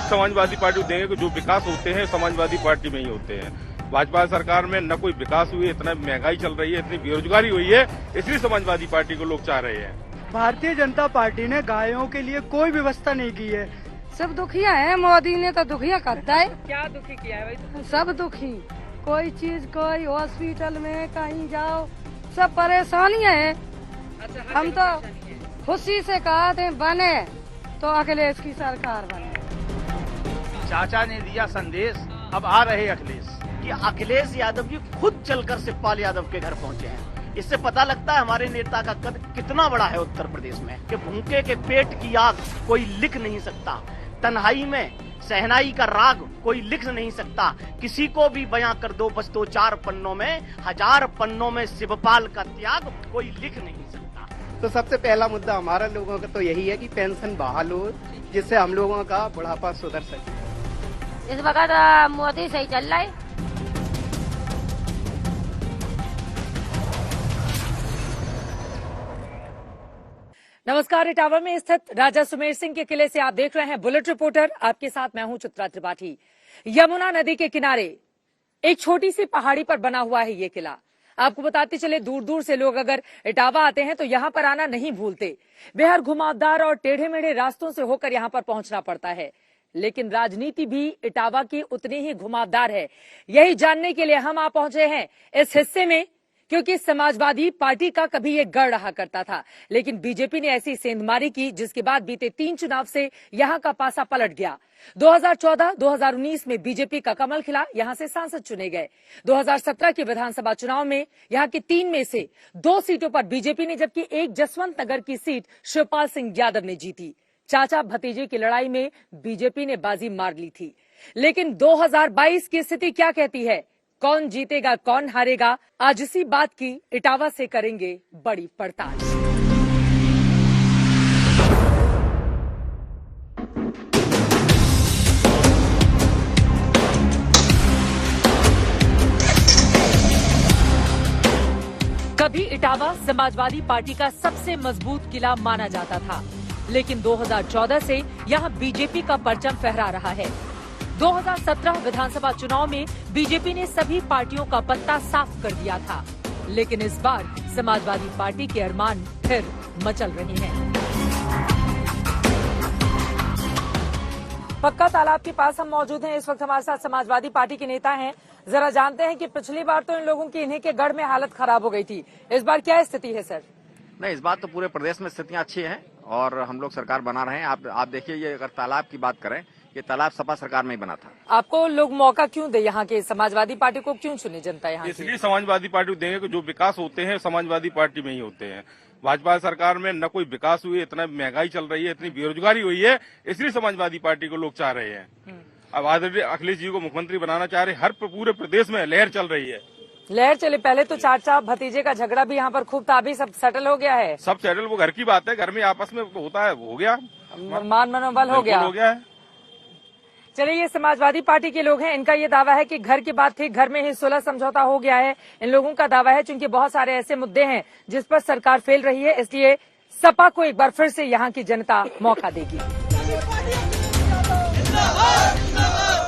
Samajwadi party को देंगे कि जो विकास होते हैं समाजवादी पार्टी में ही होते हैं। भाजपा सरकार में न कोई विकास हुई है, इतना महंगाई चल रही है, इतनी बेरोजगारी हुई है, इसलिए समाजवादी पार्टी को लोग चाह रहे हैं। भारतीय जनता पार्टी ने गायों के लिए कोई व्यवस्था नहीं की है। सब दुखिया है, मोदी ने तो दुखिया करता है। क्या दुखी किया है भाई? सब दुखी, कोई चीज, कोई हॉस्पिटल में कहीं जाओ, सब परेशानियां है। अच्छा, हम तो खुशी से कहा थे बने तो अखिलेश की सरकार बने। चाचा ने दिया संदेश, अब आ रहे अखिलेश, कि अखिलेश यादव जी खुद चलकर शिवपाल यादव के घर पहुंचे हैं। इससे पता लगता है हमारे नेता का कद कितना बड़ा है उत्तर प्रदेश में, कि भूखे के पेट की आग कोई लिख नहीं सकता, तन्हाई में सहनाई का राग कोई लिख नहीं सकता, किसी को भी बयां कर दो बस 2-4 पन्नों में, 1000 पन्नों में शिवपाल का त्याग कोई लिख नहीं सकता। तो सबसे पहला मुद्दा हमारा लोगों का तो यही है कि पेंशन बहाल हो, जिससे हम लोगों का बुढ़ापा सुधर सके। इस वक्त मोदी सही चल रहा है। नमस्कार, इटावा में स्थित राजा सुमेर सिंह के किले से आप देख रहे हैं बुलेट रिपोर्टर। आपके साथ मैं हूं चित्रा त्रिपाठी। यमुना नदी के किनारे एक छोटी सी पहाड़ी पर बना हुआ है ये किला। आपको बताते चले, दूर दूर से लोग अगर इटावा आते हैं तो यहाँ पर आना नहीं भूलते। बेहद घुमावदार और टेढ़े मेढ़े रास्तों से होकर यहाँ पर पहुंचना पड़ता है, लेकिन राजनीति भी इटावा की उतनी ही घुमावदार है। यही जानने के लिए हम आ पहुंचे हैं इस हिस्से में, क्योंकि समाजवादी पार्टी का कभी ये गढ़ रहा करता था, लेकिन बीजेपी ने ऐसी सेंधमारी की जिसके बाद बीते 3 चुनाव से यहाँ का पासा पलट गया। 2014-2019 में बीजेपी का कमल खिला, यहाँ से सांसद चुने गए। 2017 के विधानसभा चुनाव में यहाँ की 3 में से 2 सीटों पर बीजेपी ने, जबकि एक जसवंत नगर की सीट शिवपाल सिंह यादव ने जीती। चाचा भतीजे की लड़ाई में बीजेपी ने बाजी मार ली थी, लेकिन 2022 की स्थिति क्या कहती है? कौन जीतेगा, कौन हारेगा? आज इसी बात की इटावा से करेंगे बड़ी पड़ताल। कभी इटावा समाजवादी पार्टी का सबसे मजबूत किला माना जाता था, लेकिन 2014 से यहां बीजेपी का परचम फहरा रहा है। 2017 विधानसभा चुनाव में बीजेपी ने सभी पार्टियों का पत्ता साफ कर दिया था, लेकिन इस बार समाजवादी पार्टी के अरमान फिर मचल रहे हैं। पक्का तालाब के पास हम मौजूद हैं। इस वक्त हमारे साथ समाजवादी पार्टी के नेता हैं। जरा जानते हैं कि पिछली बार तो इन लोगों की इन्हीं के गढ़ में हालत खराब हो गई थी, इस बार क्या स्थिति है सर? नहीं, इस बार तो पूरे प्रदेश में स्थितियां अच्छी हैं और हम लोग सरकार बना रहे हैं। आप देखिए, ये अगर तालाब की बात करें, ये तालाब सपा सरकार में ही बना था। आपको लोग मौका क्यों दे? यहाँ के समाजवादी पार्टी को क्यों चुनी जनता यहाँ? इसलिए समाजवादी पार्टी को देंगे कि जो विकास होते हैं समाजवादी पार्टी में ही होते हैं। भाजपा सरकार में न कोई विकास हुई है, इतना महंगाई चल रही है, इतनी बेरोजगारी हुई है, इसलिए समाजवादी पार्टी को लोग चाह रहे हैं। अब आदरणीय अखिलेश जी को मुख्यमंत्री बनाना चाह रहे, हर पूरे प्रदेश में लहर चल रही है। लहर चले, पहले तो चाचा भतीजे का झगड़ा भी यहाँ पर खूब था, अभी सब सेटल हो गया है। सब सेटल, वो घर की बात है, घर में आपस में होता है, हो गया, मान मनोबल हो गया है। चलिए, ये समाजवादी पार्टी के लोग हैं, इनका ये दावा है कि घर की बात थी, घर में ही सुलह समझौता हो गया है। इन लोगों का दावा है चूंकि बहुत सारे ऐसे मुद्दे हैं जिस पर सरकार फेल रही है, इसलिए सपा को एक बार फिर से यहाँ की जनता मौका देगी।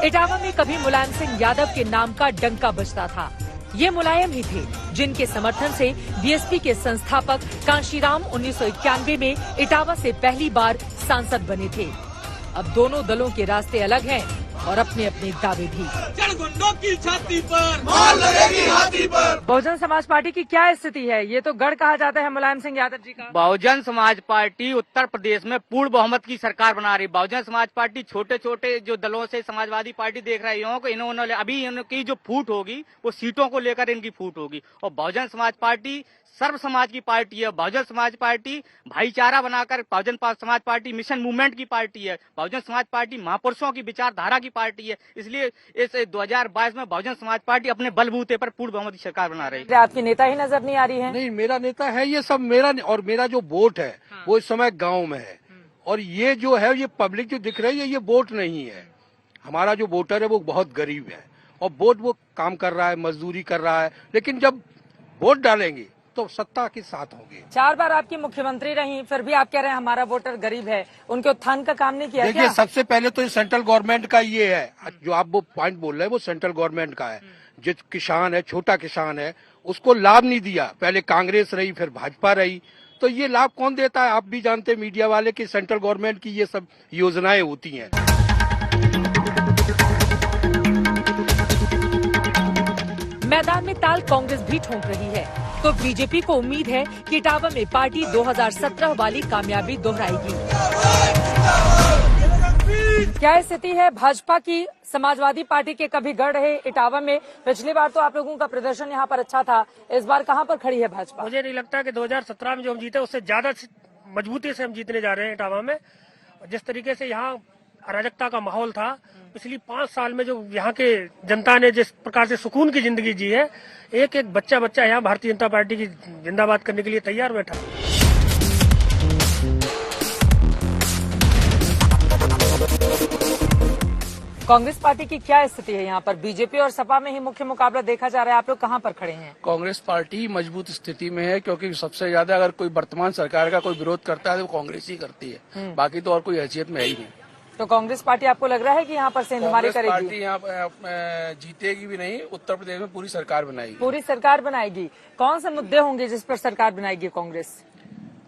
इटावा में कभी मुलायम सिंह यादव के नाम का डंका बजता था। ये मुलायम ही थे जिनके समर्थन से बीएसपी के संस्थापक कांशीराम 1991 में इटावा से पहली बार सांसद बने थे। अब दोनों दलों के रास्ते अलग हैं और अपने अपने दावे भी। की छाती पर मार लगेगी हाथी पर। बहुजन समाज पार्टी की क्या स्थिति है? ये तो गढ़ कहा जाता है मुलायम सिंह यादव जी का। बहुजन समाज पार्टी उत्तर प्रदेश में पूर्ण बहुमत की सरकार बना रही। बहुजन समाज पार्टी छोटे छोटे जो दलों से समाजवादी पार्टी देख रही हो, इन्होंने अभी इनकी जो फूट होगी वो सीटों को लेकर इनकी फूट होगी। और बहुजन समाज पार्टी सर्व समाज की पार्टी है। बहुजन समाज पार्टी भाईचारा बनाकर, Bahujan Samaj party mission movement की पार्टी है। बहुजन समाज पार्टी महापुरुषों की विचारधारा की पार्टी है। इसलिए इस 2022 में बहुजन समाज पार्टी अपने बलबूते पर पूर्ण बहुमत की सरकार बना रही है। आपकी नेता ही नजर नहीं आ रही है? नहीं, मेरा नेता है, ये सब मेरा, और मेरा जो वोट है वो इस समय गाँव में है। और ये जो है, ये पब्लिक जो दिख रही है, ये वोट नहीं है। हमारा जो वोटर है वो बहुत गरीब है और वोट वो काम कर रहा है, मजदूरी कर रहा है, लेकिन जब वोट डालेंगे तो सत्ता के साथ होंगे। 4 बार आपकी मुख्यमंत्री रही, फिर भी आप कह रहे हैं हमारा वोटर गरीब है, उनके उत्थान का काम नहीं किया देखिए क्या? सबसे पहले तो ये सेंट्रल गवर्नमेंट का ये है, जो आप वो पॉइंट बोल रहे हैं वो सेंट्रल गवर्नमेंट का है। जो किसान है, छोटा किसान है, उसको लाभ नहीं दिया। पहले कांग्रेस रही, फिर भाजपा रही, तो ये लाभ कौन देता है? आप भी जानते हैं मीडिया वाले कि सेंट्रल गवर्नमेंट की ये सब योजनाएं होती हैं। मैदान में ताल कांग्रेस भी ठोंक रही है, तो बीजेपी को उम्मीद है कि इटावा में पार्टी 2017 वाली कामयाबी दोहराएगी। क्या स्थिति है भाजपा की? समाजवादी पार्टी के कभी गढ़ रहे इटावा में, पिछली बार तो आप लोगों का प्रदर्शन यहाँ पर अच्छा था, इस बार कहाँ पर खड़ी है भाजपा? मुझे नहीं लगता कि 2017 में जो हम जीते उससे ज्यादा मजबूती से हम जीतने जा रहे हैं इटावा में। जिस तरीके से यहाँ अराजकता का माहौल था, पिछली 5 साल में जो यहाँ के जनता ने जिस प्रकार से सुकून की जिंदगी जी है, एक एक बच्चा यहाँ भारतीय जनता पार्टी की जिंदाबाद करने के लिए तैयार बैठा। कांग्रेस पार्टी की क्या स्थिति है यहाँ पर? बीजेपी और सपा में ही मुख्य मुकाबला देखा जा रहा है, आप लोग कहाँ पर खड़े हैं? कांग्रेस पार्टी मजबूत स्थिति में है, क्योंकि सबसे ज्यादा अगर कोई वर्तमान सरकार का कोई विरोध करता है तो कांग्रेस ही करती है, बाकी तो और कोई हैसियत में है ही नहीं। तो कांग्रेस पार्टी आपको लग रहा है कि यहाँ पर सेंधमारी करेगी? पार्टी यहाँ जीतेगी भी नहीं, उत्तर प्रदेश में पूरी सरकार बनाएगी। पूरी सरकार बनाएगी। कौन से मुद्दे होंगे जिस पर सरकार बनाएगी कांग्रेस?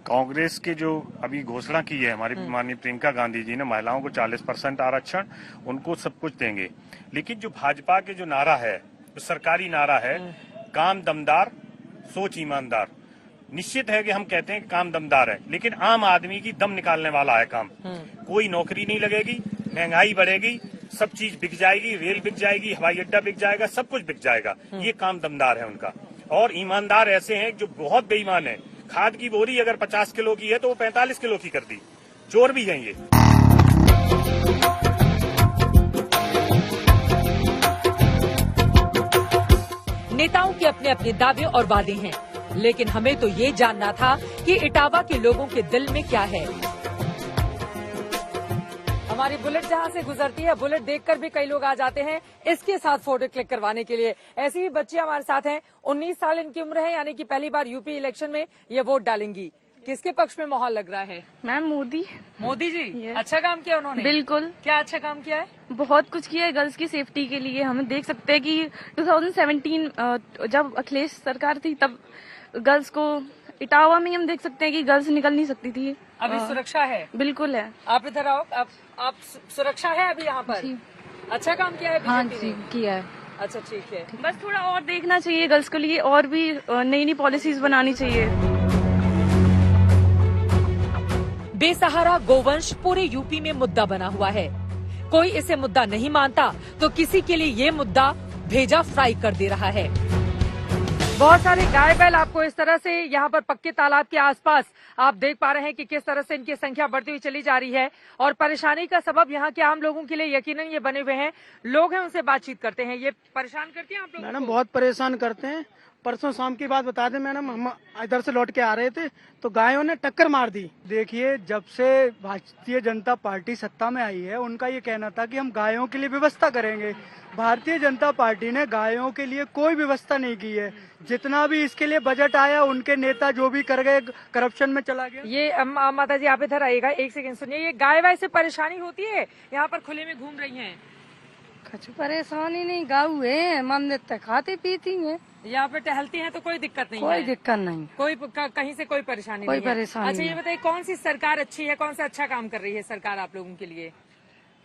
कांग्रेस की जो अभी घोषणा की है हमारी माननीय प्रियंका गांधी जी ने, महिलाओं को 40% आरक्षण, उनको सब कुछ देंगे। लेकिन जो भाजपा के जो नारा है, जो सरकारी नारा है, काम दमदार सोच ईमानदार, निश्चित है कि हम कहते हैं कि काम दमदार है, लेकिन आम आदमी की दम निकालने वाला है काम। कोई नौकरी नहीं लगेगी, महंगाई बढ़ेगी, सब चीज बिक जाएगी, रेल बिक जाएगी, हवाई अड्डा बिक जाएगा, सब कुछ बिक जाएगा। ये काम दमदार है उनका। और ईमानदार ऐसे हैं जो बहुत बेईमान है। खाद की बोरी अगर 50 किलो की है तो वो 45 किलो की कर दी। चोर भी हैं ये। नेताओं के अपने अपने दावे और वादे हैं, लेकिन हमें तो ये जानना था कि इटावा के लोगों के दिल में क्या है। हमारी बुलेट जहाँ से गुजरती है, बुलेट देखकर भी कई लोग आ जाते हैं इसके साथ फोटो क्लिक करवाने के लिए। ऐसी ही बच्चियां हमारे साथ हैं, 19 साल इनकी उम्र है, यानी कि पहली बार यूपी इलेक्शन में ये वोट डालेंगी। किसके पक्ष में माहौल लग रहा है? मैम मोदी। मोदी जी अच्छा काम किया उन्होंने? बिल्कुल। क्या अच्छा काम किया है? बहुत कुछ किया है गर्ल्स की सेफ्टी के लिए। हम देख सकते हैं कि 2017 जब अखिलेश सरकार थी तब गर्ल्स को इटावा में हम देख सकते हैं कि गर्ल्स निकल नहीं सकती थी। अभी सुरक्षा है? बिल्कुल है। आप इधर आओ, आप सुरक्षा है अभी यहाँ पर? अच्छा काम किया है बीजेपी ने? किया है। अच्छा ठीक है। बस थोड़ा और देखना चाहिए गर्ल्स के लिए, और भी नई नई पॉलिसीज बनानी चाहिए। बेसहारा गोवंश पूरे यूपी में मुद्दा बना हुआ है। कोई इसे मुद्दा नहीं मानता तो किसी के लिए ये मुद्दा भेजा फ्राई कर दे रहा है। बहुत सारे गाय बैल आपको इस तरह से यहाँ पर पक्के तालाब के आसपास आप देख पा रहे हैं कि किस तरह से इनकी संख्या बढ़ती हुई चली जा रही है। और परेशानी का सबब यहाँ के आम लोगों के लिए यकीनन ये बने हुए हैं। लोग हैं, उनसे बातचीत करते हैं। ये परेशान करते हैं आप लोगों को? मैडम बहुत परेशान करते हैं। परसों शाम की बात बता दें मैडम, हम इधर से लौट के आ रहे थे तो गायों ने टक्कर मार दी। देखिए, जब से भारतीय जनता पार्टी सत्ता में आई है उनका ये कहना था कि हम गायों के लिए व्यवस्था करेंगे। भारतीय जनता पार्टी ने गायों के लिए कोई व्यवस्था नहीं की है। जितना भी इसके लिए बजट आया, उनके नेता जो भी कर गए करप्शन में चला गया। ये माता जी आप इधर आइएगा, एक सेकंड सुनिए। ये गाय वाय से परेशानी होती है? यहाँ पर खुले में घूम रही हैं। कुछ परेशानी नहीं, गाँव है, मंदिर तक खाती पीती है, यहाँ पे टहलती हैं तो कोई दिक्कत नहीं है? कोई दिक्कत नहीं, कोई कहीं से कोई परेशानी कोई नहीं है? परेशानी अच्छा ये बताइए, कौन सी सरकार अच्छी है, कौन सा अच्छा काम कर रही है सरकार आप लोगों के लिए?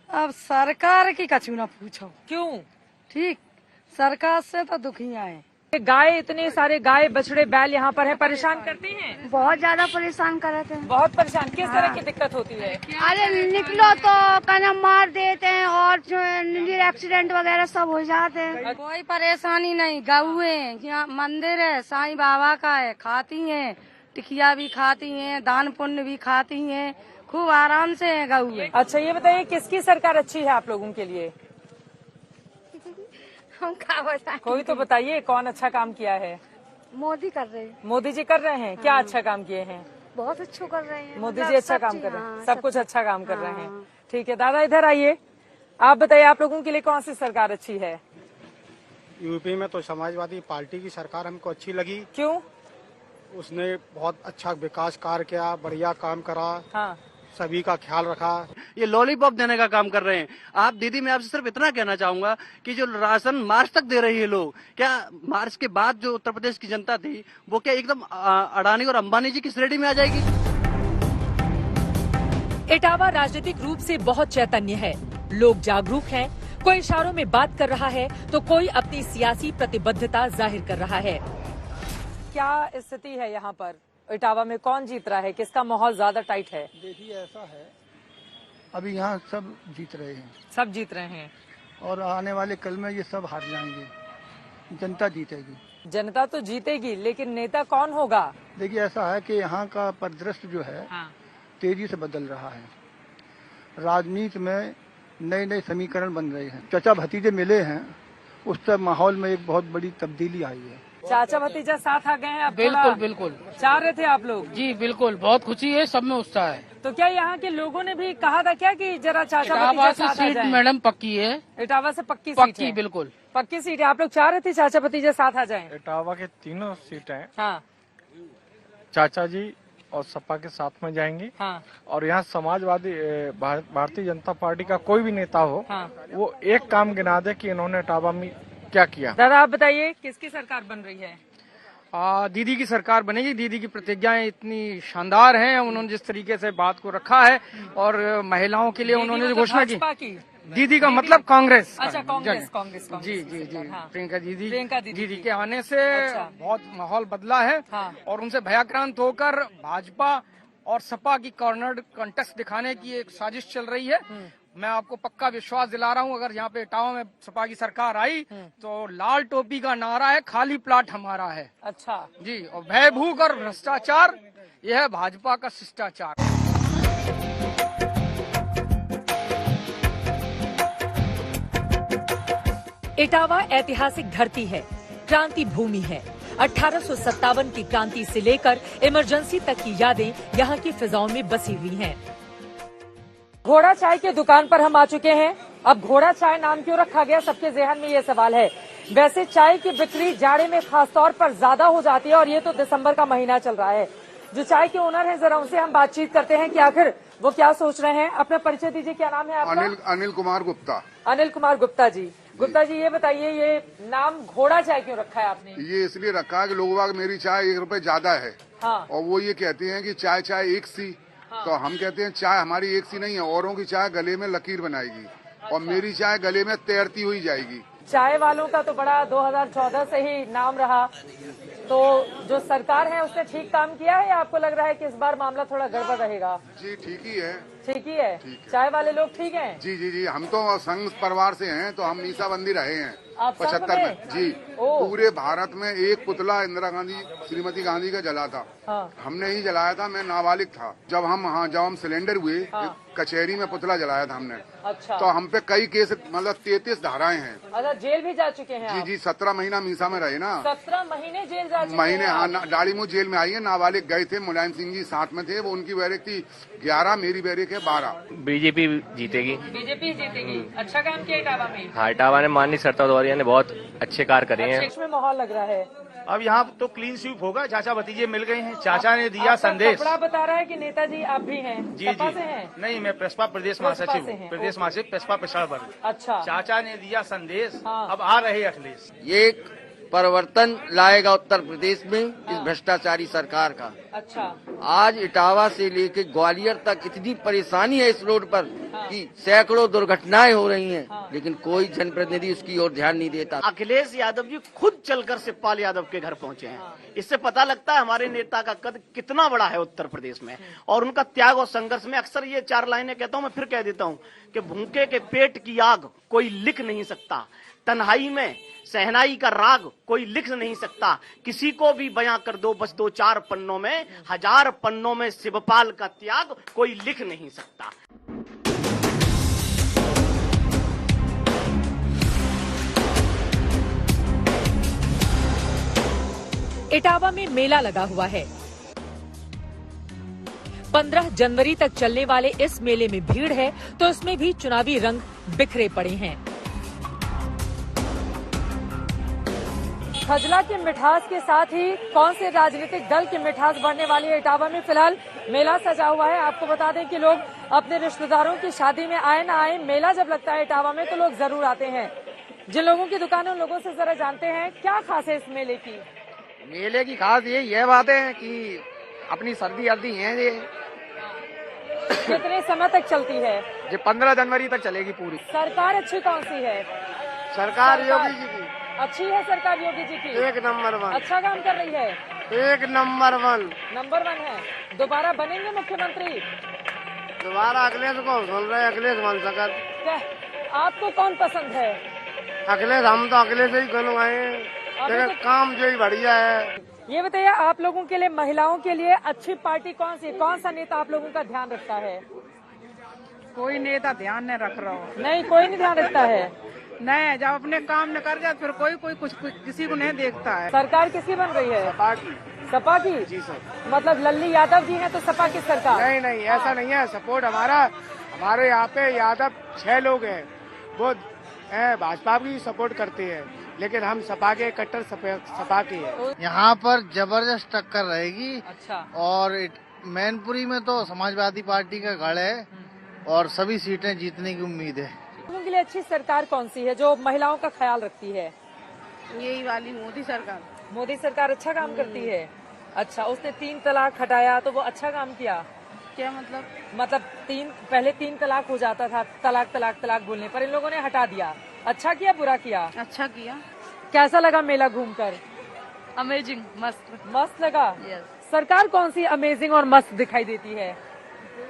अब सरकार की कछु ना पूछो। क्यों? ठीक, सरकार से तो दुखिया है। गाय, इतने सारे गाय बछड़े बैल यहाँ पर है, परेशान करते हैं? बहुत ज्यादा परेशान करते हैं। बहुत परेशान। किस तरह की दिक्कत होती है? अरे निकलो तो कहना मार देते हैं और एक्सीडेंट वगैरह सब हो जाते हैं। कोई परेशानी नहीं, गऊ है, यहाँ मंदिर है, साईं बाबा का है, खाती हैं, टिकिया भी खाती हैं, दान पुण्य भी खाती हैं, खूब आराम से है गऊ है। अच्छा ये बताइए, किसकी सरकार अच्छी है आप लोगों के लिए? हम क्या बताएं? कोई तो बताइए, कौन अच्छा काम किया है? मोदी कर रहे हैं। मोदी जी कर रहे हैं? क्या अच्छा काम किए हैं? बहुत अच्छा कर रहे हैं। मोदी जी अच्छा काम कर रहे हैं, सब कुछ अच्छा काम कर रहे हैं। ठीक है, दादा इधर आइए, आप बताइए आप लोगों के लिए कौन सी सरकार अच्छी है? यूपी में तो समाजवादी पार्टी की सरकार हमको अच्छी लगी। क्यों? उसने बहुत अच्छा विकास कार्य किया, बढ़िया काम करा। हाँ। सभी का ख्याल रखा। ये लॉलीपॉप देने का काम कर रहे हैं आप। दीदी मैं आपसे सिर्फ इतना कहना चाहूंगा कि जो राशन मार्च तक दे रही है लोग, क्या मार्च के बाद जो उत्तर प्रदेश की जनता थी वो क्या एकदम अडानी और अंबानी जी की श्रेणी में आ जाएगी? इटावा राजनीतिक रूप से बहुत चैतन्य है, लोग जागरूक हैं, कोई इशारों में बात कर रहा है तो कोई अपनी सियासी प्रतिबद्धता जाहिर कर रहा है। क्या स्थिति है यहाँ पर इटावा में, कौन जीत रहा है, किसका माहौल ज्यादा टाइट है? देखिए ऐसा है, अभी यहाँ सब जीत रहे हैं, सब जीत रहे हैं और आने वाले कल में ये सब हार जाएंगे, जनता जीतेगी। जनता तो जीतेगी, लेकिन नेता कौन होगा? देखिए ऐसा है कि यहाँ का परिदृश्य जो है हाँ। तेजी से बदल रहा है। राजनीति में नए नए समीकरण बन रहे हैं, चाचा भतीजे मिले हैं, उससे माहौल में एक बहुत बड़ी तब्दीली आई है। चाचा भतीजा साथ आ गए हैं? अब बिल्कुल बिल्कुल चाह रहे थे आप लोग? जी बिल्कुल, बहुत खुशी है, सब में उत्साह है। तो क्या यहाँ के लोगों ने भी कहा था क्या कि जरा चाचा भतीजा इटावा साथ की आ सीट जाएं? मैडम पक्की है, इटावा से पक्की सीट है? पक्की बिल्कुल पक्की सीट है। आप लोग चाह रहे थे चाचा भतीजा साथ आ जाएं? इटावा के तीनों सीटें हाँ। चाचा जी और सपा के साथ में जाएंगी। हाँ। और यहाँ समाजवादी भारतीय जनता पार्टी का कोई भी नेता हो, हाँ। वो एक काम गिना दे कि इन्होंने इटावा में क्या किया। दादा आप बताइए किसकी सरकार बन रही है? दीदी की सरकार बनेगी। दीदी की प्रतिज्ञाएं इतनी शानदार हैं, उन्होंने जिस तरीके से बात को रखा है और महिलाओं के लिए उन्होंने जो घोषणा की। दीदी का मतलब कांग्रेस। अच्छा कांग्रेस। जी जी जी हाँ। प्रियंका दीदी दीदी के आने से बहुत माहौल बदला है। हाँ। और उनसे भयाक्रांत होकर भाजपा और सपा की कॉर्नर्ड कंटेस्ट दिखाने की एक साजिश चल रही है। मैं आपको पक्का विश्वास दिला रहा हूँ, अगर यहाँ पे इटावा में सपा की सरकार आई तो लाल टोपी का नारा है, खाली प्लाट हमारा है। अच्छा जी, और भय भूख और भ्रष्टाचार यह है भाजपा का शिष्टाचार। इटावा ऐतिहासिक धरती है, क्रांति भूमि है। 1857 की क्रांति से लेकर इमरजेंसी तक की यादें यहाँ की फिजाओं में बसी हुई हैं। घोड़ा चाय के दुकान पर हम आ चुके हैं। अब घोड़ा चाय नाम क्यों रखा गया, सबके ज़हन में ये सवाल है। वैसे चाय की बिक्री जाड़े में खासतौर पर ज्यादा हो जाती है और ये तो दिसंबर का महीना चल रहा है। जो चाय के ओनर हैं, जरा उनसे हम बातचीत करते हैं कि आखिर वो क्या सोच रहे हैं। अपना परिचय दीजिए, क्या नाम है आपका? अनिल कुमार गुप्ता। अनिल कुमार गुप्ता जी। गुप्ता जी ये बताइए, ये नाम घोड़ा चाय क्यों रखा है आपने? ये इसलिए रखा है कि लोगों का मेरी चाय 1 रुपए ज्यादा है। हाँ। और वो ये कहते हैं कि चाय चाय एक सी। हाँ। तो हम कहते हैं चाय हमारी एक सी नहीं है, औरों की चाय गले में लकीर बनाएगी। अच्छा। और मेरी चाय गले में तैरती हुई जाएगी। चाय वालों का तो बड़ा 2014 से ही नाम रहा, तो जो सरकार है उसने ठीक काम किया है या आपको लग रहा है कि इस बार मामला थोड़ा गड़बड़ रहेगा? जी ठीक ही है। ठीक ही है। चाय वाले लोग ठीक हैं? जी जी जी, हम तो संघ परिवार से हैं, तो हम मीसाबंदी रहे हैं 75 में। जी, पूरे भारत में एक पुतला इंदिरा गांधी, श्रीमती गांधी का जला था। हाँ। हमने ही जलाया था, मैं नाबालिग था जब हम सिलेंडर हुए। हाँ। कचहरी में पुतला जलाया था हमने। अच्छा। तो हम पे कई केस, मतलब 33 धाराएं हैं। अच्छा, जेल भी जा चुके हैं? जी जी, 17 महीना मीसा में रहे ना। 17 महीने जेल जा चुके महीने। हाँ, डालीमूल जेल में आई है। नाबालिग गए थे, मुलायम सिंह जी साथ में थे, वो उनकी बैरिक थी 11, मेरी बैरिक है 12। बीजेपी जीतेगी। बीजेपी जीतेगी। अच्छा काम किया इटावा में? हाँ, इटावा ने माननीय सरिता दौरिया ने बहुत अच्छे कार्य करे हैं। में माहौल लग रहा है। अब यहाँ तो क्लीन स्वीप होगा, चाचा भतीजे मिल गए हैं, चाचा ने दिया संदेश। कपड़ा बता रहा है कि नेताजी आप भी हैं? जी जी से हैं? नहीं, मैं प्रसपा प्रदेश महासचिव हूँ, प्रदेश महासचिव प्रसपा पिछड़ा वर्ग। अच्छा। चाचा ने दिया संदेश। हाँ। अब आ रहे अखिलेश। ये परिवर्तन लाएगा उत्तर प्रदेश में इस भ्रष्टाचारी सरकार का। अच्छा। आज इटावा से लेके ग्वालियर तक इतनी परेशानी है इस रोड पर कि सैकड़ों दुर्घटनाएं हो रही हैं, लेकिन कोई जनप्रतिनिधि उसकी ओर ध्यान नहीं देता। अखिलेश यादव जी खुद चलकर शिवपाल यादव के घर पहुंचे हैं। इससे पता लगता है हमारे नेता का कद कितना बड़ा है उत्तर प्रदेश में, और उनका त्याग और संघर्ष में। अक्सर ये 4 लाइनें कहता हूँ, मैं फिर कह देता हूँ कि भूखे के पेट की आग कोई लिख नहीं सकता, तन्हाई में सहनाई का राग कोई लिख नहीं सकता, किसी को भी बयां कर दो बस 2-4 पन्नों में, 1000 पन्नों में शिवपाल का त्याग कोई लिख नहीं सकता। इटावा में मेला लगा हुआ है। 15 जनवरी तक चलने वाले इस मेले में भीड़ है तो इसमें भी चुनावी रंग बिखरे पड़े हैं। खजला की मिठास के साथ ही कौन से राजनीतिक दल की मिठास बढ़ने वाली है इटावा में। फिलहाल मेला सजा हुआ है। आपको बता दें कि लोग अपने रिश्तेदारों की शादी में आए ना आए, मेला जब लगता है इटावा में तो लोग जरूर आते हैं। जिन लोगों की दुकानें उन लोगों से जरा जानते हैं क्या खास है इस मेले की। मेले की खास ये बात है कि अपनी सर्दी अर्दी है ये। कितने समय तक चलती है? ये 15 जनवरी तक चलेगी पूरी। सरकार अच्छी कौन सी है? सरकार योगी जी की अच्छी है। सरकार योगी जी की 1 नंबर 1 अच्छा काम कर रही है। 1 नंबर 1 नंबर 1 है। दोबारा बनेंगे मुख्यमंत्री? दोबारा अखिलेश को सुन रहे, अखिलेश बन सकत। आपको कौन पसंद है? अखिलेश, हम तो अखिलेश ही लेकिन काम जो ही बढ़िया है। ये बताइए, आप लोगों के लिए, महिलाओं के लिए अच्छी पार्टी कौन सी, कौन सा नेता आप लोगों का ध्यान रखता है? कोई नेता ध्यान नहीं रख रहा हो। नहीं, कोई नहीं ध्यान रखता है। नहीं, जब अपने काम न कर जाए फिर कोई कुछ किसी को नहीं देखता है। सरकार किसकी बन रही है? सपा की। सपा की? जी सर। मतलब लल्ली यादव जी हैं तो सपा की सरकार? नहीं, ऐसा नहीं है। सपोर्ट हमारे यहाँ पे यादव 6 लोग हैं, वो भाजपा की सपोर्ट करते हैं, लेकिन हम सपा के कट्टर सपा के हैं। यहाँ पर जबरदस्त टक्कर रहेगी। अच्छा। और मैनपुरी में तो समाजवादी पार्टी का गढ़ है और सभी सीटें जीतने की उम्मीद है। लोगों के लिए अच्छी सरकार कौन सी है जो महिलाओं का ख्याल रखती है? यही वाली मोदी सरकार। मोदी सरकार अच्छा काम करती है। अच्छा, उसने 3 तलाक हटाया तो वो अच्छा काम किया? क्या मतलब? पहले 3 तलाक हो जाता था, तलाक बोलने पर, इन लोगों ने हटा दिया। अच्छा किया बुरा किया? अच्छा किया। कैसा लगा मेला घूमकर? अमेजिंग, मस्त लगा। यस। सरकार कौन सी अमेजिंग और मस्त दिखाई देती है?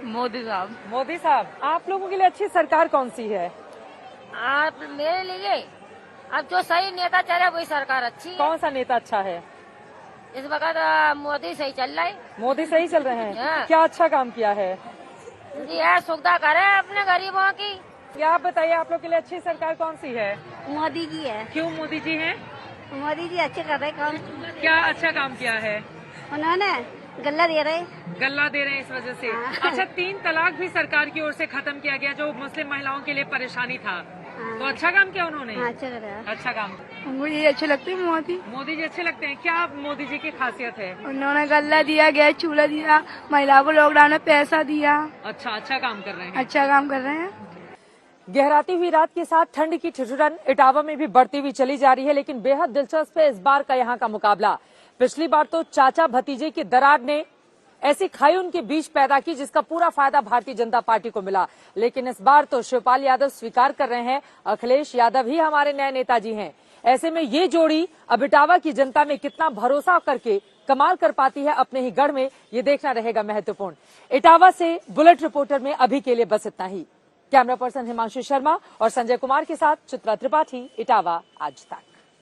मोदी साहब। मोदी साहब। आप लोगों के लिए अच्छी सरकार कौन सी है? आप मेरे लिए अब जो सही नेता चल रहा है वही सरकार अच्छी है। कौन सा नेता अच्छा है इस वक्त? मोदी सही चल रहा है। मोदी सही चल रहे हैं। क्या अच्छा काम किया है? जी है, सुविधा करे अपने गरीबों की। क्या आप बताइए, आप लोग के लिए अच्छी सरकार कौन सी है? मोदी जी है। क्यों मोदी जी हैं? मोदी जी अच्छे कर रहे काम। क्या अच्छा काम किया है? उन्होंने गल्ला दे रहे हैं इस वजह से। अच्छा, 3 तलाक भी सरकार की ओर से खत्म किया गया जो मुस्लिम महिलाओं के लिए परेशानी था, तो अच्छा काम किया उन्होंने। अच्छा कर रहा है। अच्छा काम। मुझे अच्छे लगते हैं मोदी जी अच्छे लगते हैं। क्या मोदी जी की खासियत है? उन्होंने गल्ला दिया, गैस चूल्हा दिया, महिलाओं को लॉकडाउन में पैसा दिया। अच्छा काम कर रहे हैं। अच्छा काम कर रहे हैं। गहराती हुई रात के साथ ठंड की ठिठुरन इटावा में भी बढ़ती हुई चली जा रही है, लेकिन बेहद दिलचस्प है इस बार का यहाँ का मुकाबला। पिछली बार तो चाचा भतीजे की दरार ने ऐसी खाई उनके बीच पैदा की जिसका पूरा फायदा भारतीय जनता पार्टी को मिला, लेकिन इस बार तो शिवपाल यादव स्वीकार कर रहे हैं अखिलेश यादव ही हमारे नए नेताजी हैं। ऐसे में ये जोड़ी अब इटावा की जनता में कितना भरोसा करके कमाल कर पाती है अपने ही गढ़ में, ये देखना रहेगा महत्वपूर्ण। इटावा से बुलेट रिपोर्टर में अभी के लिए बस इतना ही। कैमरा पर्सन हिमांशु शर्मा और संजय कुमार के साथ चित्रा त्रिपाठी, इटावा आज तक।